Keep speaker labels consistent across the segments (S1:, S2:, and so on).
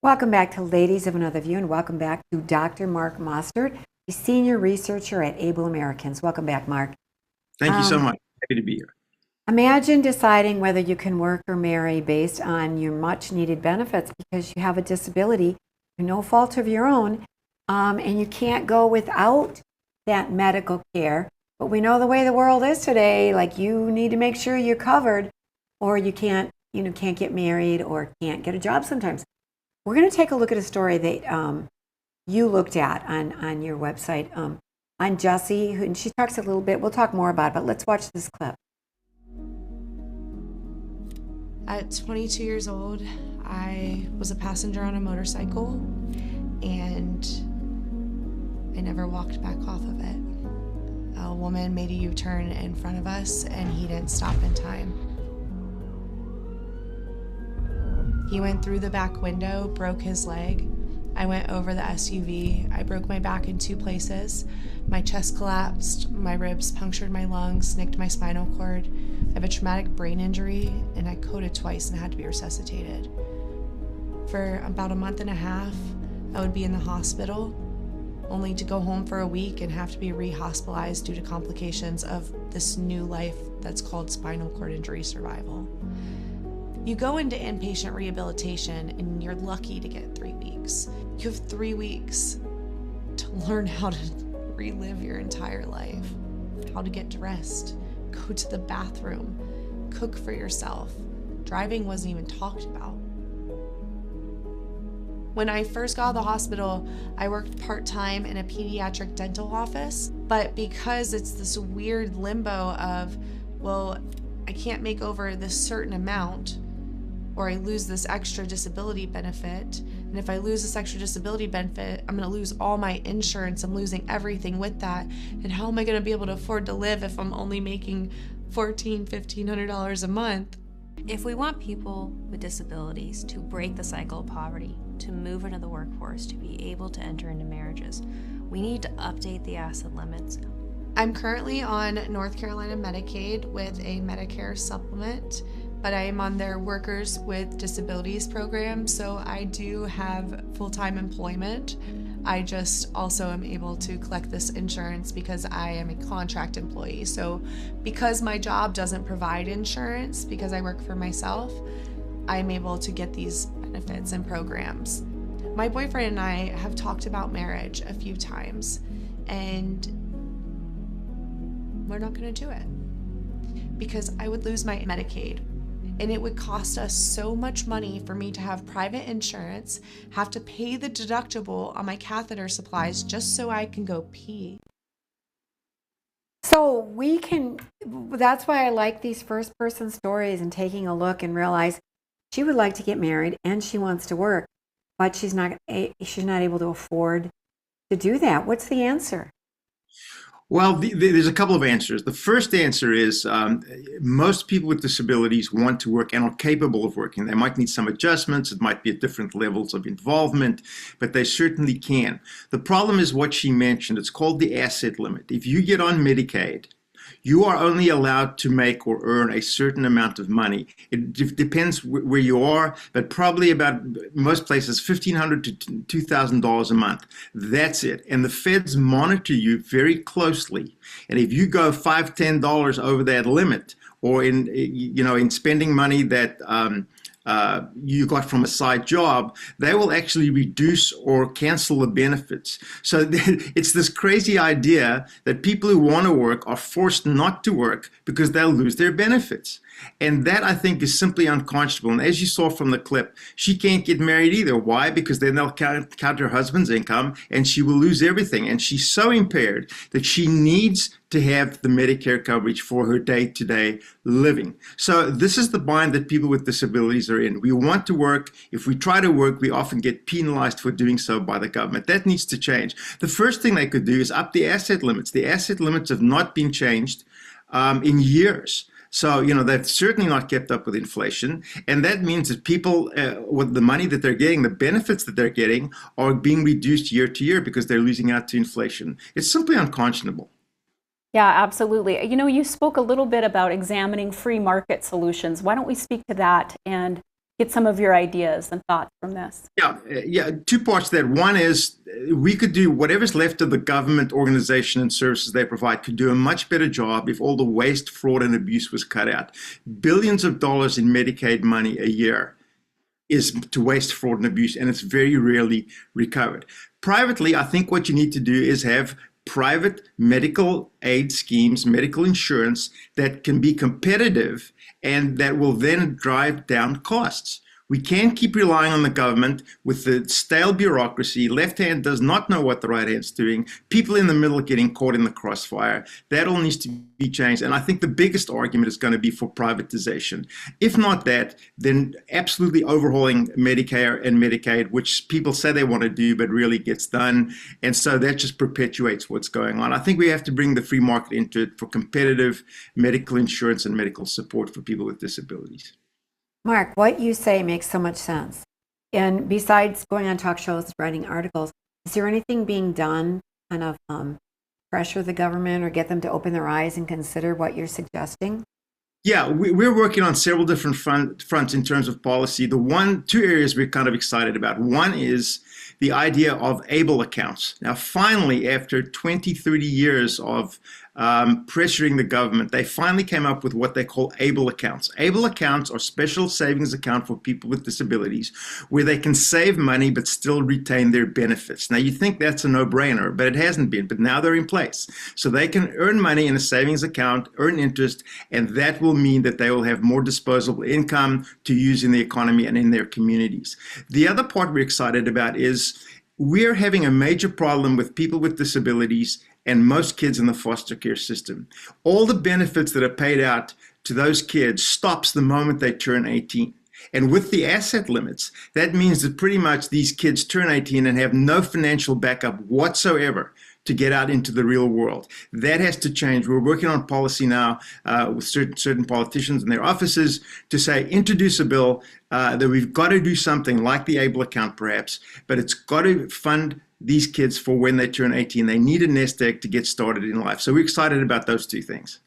S1: Welcome back to Ladies of Another View, and welcome back to Dr. Mark Mostert, a senior researcher at Able Americans. Welcome back, Mark.
S2: Thank you so much. Happy to be here.
S1: Imagine deciding whether you can work or marry based on your much needed benefits because you have a disability, no fault of your own, and you can't go without that medical care. But we know the way the world is today, like you need to make sure you're covered, or you can't get married or can't get a job sometimes. We're going to take a look at a story that you looked at on your website on Jessie, and she talks a little bit. We'll talk more about it, but let's watch this clip.
S3: At 22 years old, I was a passenger on a motorcycle, and I never walked back off of it. A woman made a U-turn in front of us, and he didn't stop in time. He went through the back window, broke his leg. I went over the SUV. I broke my back in 2 places. My chest collapsed, my ribs punctured my lungs, nicked my spinal cord. I have a traumatic brain injury, and I coded twice and had to be resuscitated. For about a month and a half, I would be in the hospital, only to go home for a week and have to be re-hospitalized due to complications of this new life that's called spinal cord injury survival. You go into inpatient rehabilitation and you're lucky to get 3 weeks. You have 3 weeks to learn how to relive your entire life, how to get dressed, go to the bathroom, cook for yourself. Driving wasn't even talked about. When I first got out of the hospital, I worked part-time in a pediatric dental office, but because it's this weird limbo of, well, I can't make over this certain amount, or I lose this extra disability benefit. And if I lose this extra disability benefit, I'm gonna lose all my insurance. I'm losing everything with that. And how am I gonna be able to afford to live if I'm only making $1,400, $1,500 a month?
S4: If we want people with disabilities to break the cycle of poverty, to move into the workforce, to be able to enter into marriages, we need to update the asset limits.
S3: I'm currently on North Carolina Medicaid with a Medicare supplement, but I am on their Workers with Disabilities program, so I do have full-time employment. I just also am able to collect this insurance because I am a contract employee. So because my job doesn't provide insurance, because I work for myself, I'm able to get these benefits and programs. My boyfriend and I have talked about marriage a few times, and we're not gonna do it because I would lose my Medicaid. And it would cost us so much money for me to have private insurance, have to pay the deductible on my catheter supplies just so I can go pee.
S1: So that's why I like these first person stories and taking a look and realize she would like to get married and she wants to work, but she's not able to afford to do that. What's the answer?
S2: Well, there's a couple of answers. The first answer is most people with disabilities want to work and are capable of working. They might need some adjustments. It might be at different levels of involvement, but they certainly can. The problem is what she mentioned. It's called the asset limit. If you get on Medicaid, you are only allowed to make or earn a certain amount of money. It depends where you are, but probably about most places, $1,500 to $2,000 a month. That's it. And the feds monitor you very closely. And if you go $5, $10 over that limit, or in spending money that you got from a side job, they will actually reduce or cancel the benefits. So it's this crazy idea that people who want to work are forced not to work because they'll lose their benefits. And that, I think, is simply unconscionable. And as you saw from the clip, she can't get married either. Why? Because then they'll count her husband's income and she will lose everything. And she's so impaired that she needs to have the Medicare coverage for her day-to-day living. So this is the bind that people with disabilities are in. We want to work. If we try to work, we often get penalized for doing so by the government. That needs to change. The first thing they could do is up the asset limits. The asset limits have not been changed in years. So, they've certainly not kept up with inflation. And that means that people, with the money that they're getting, the benefits that they're getting, are being reduced year to year because they're losing out to inflation. It's simply unconscionable.
S5: Yeah, absolutely. You spoke a little bit about examining free market solutions. Why don't we speak to that and get some of your ideas and thoughts from this.
S2: Yeah, two parts to that. One is we could do whatever's left of the government organization and services they provide could do a much better job if all the waste, fraud, and abuse was cut out. Billions of dollars in Medicaid money a year is to waste, fraud, and abuse, and it's very rarely recovered. Privately, I think what you need to do is have private medical aid schemes, medical insurance that can be competitive and that will then drive down costs. We can't keep relying on the government with the stale bureaucracy. Left hand does not know what the right hand's doing. People in the middle are getting caught in the crossfire. That all needs to be changed. And I think the biggest argument is going to be for privatization. If not that, then absolutely overhauling Medicare and Medicaid, which people say they want to do, but really gets done. And so that just perpetuates what's going on. I think we have to bring the free market into it for competitive medical insurance and medical support for people with disabilities.
S1: Mark, what you say makes so much sense. And besides going on talk shows, writing articles, is there anything being done to kind of pressure the government or get them to open their eyes and consider what you're suggesting?
S2: Yeah, we're working on several different fronts in terms of policy. Two areas we're kind of excited about. One is the idea of ABLE accounts. Now, finally, after 20, 30 years of pressuring the government, they finally came up with what they call ABLE accounts. ABLE accounts are special savings accounts for people with disabilities where they can save money but still retain their benefits. Now, you think that's a no-brainer, but it hasn't been. But now they're in place. So they can earn money in a savings account, earn interest, and that will mean that they will have more disposable income to use in the economy and in their communities. The other part we're excited about is we're having a major problem with people with disabilities and most kids in the foster care system. All the benefits that are paid out to those kids stops the moment they turn 18. And with the asset limits, that means that pretty much these kids turn 18 and have no financial backup whatsoever to get out into the real world. That has to change. We're working on policy now with certain politicians in their offices to say, introduce a bill that we've got to do something like the ABLE account perhaps, but it's got to fund these kids for when they turn 18. They need a nest egg to get started in life. So we're excited about those two things.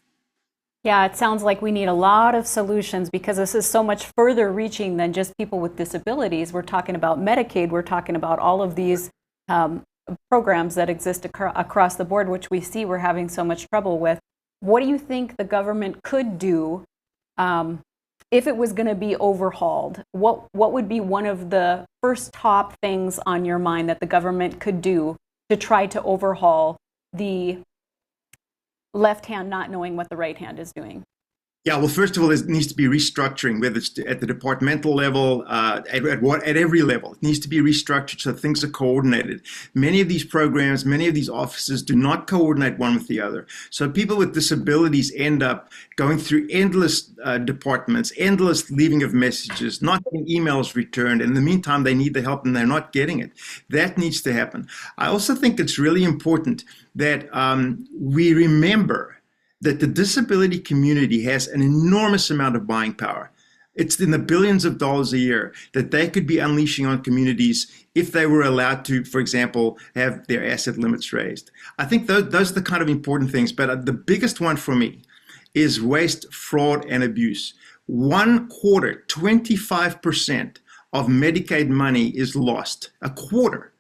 S5: Yeah, it sounds like we need a lot of solutions because this is so much further reaching than just people with disabilities. We're talking about Medicaid. We're talking about all of these programs that exist across the board, which we see we're having so much trouble with. What do you think the government could do if it was going to be overhauled? What would be one of the first top things on your mind that the government could do to try to overhaul the left hand not knowing what the right hand is doing?
S2: Yeah, well, first of all, there needs to be restructuring, whether it's at the departmental level, at every level. It needs to be restructured so things are coordinated. Many of these programs, many of these offices do not coordinate one with the other. So people with disabilities end up going through endless departments, endless leaving of messages, not getting emails returned. In the meantime, they need the help and they're not getting it. That needs to happen. I also think it's really important that we remember that the disability community has an enormous amount of buying power. It's in the billions of dollars a year that they could be unleashing on communities if they were allowed to, for example, have their asset limits raised. I think those are the kind of important things, but the biggest one for me is waste, fraud, and abuse. 1/4, 25% of Medicaid money is lost, a quarter,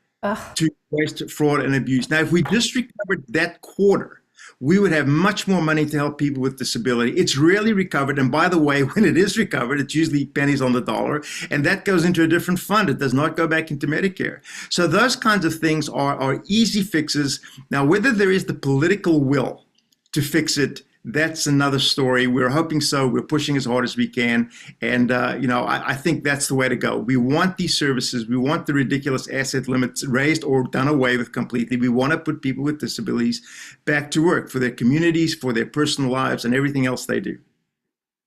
S2: to waste, fraud, and abuse. Now, if we just recovered that quarter, we would have much more money to help people with disability. It's rarely recovered. And by the way, when it is recovered, it's usually pennies on the dollar. And that goes into a different fund. It does not go back into Medicare. So those kinds of things are easy fixes. Now, whether there is the political will to fix it, that's another story. We're hoping so. We're pushing as hard as we can. And, I think that's the way to go. We want these services. We want the ridiculous asset limits raised or done away with completely. We want to put people with disabilities back to work for their communities, for their personal lives, and everything else they do.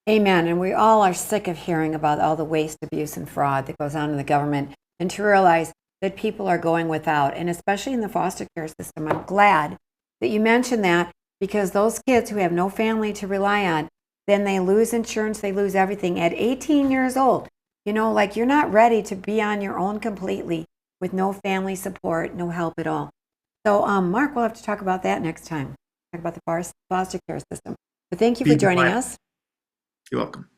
S1: Amen. And we all are sick of hearing about all the waste, abuse, and fraud that goes on in the government, and to realize that people are going without, and especially in the foster care system. I'm glad that you mentioned that, because those kids who have no family to rely on, then they lose insurance, they lose everything. At 18 years old, you're not ready to be on your own completely with no family support, no help at all. So, Mark, we'll have to talk about that next time. Talk about the foster care system. But thank you for joining us.
S2: You're welcome.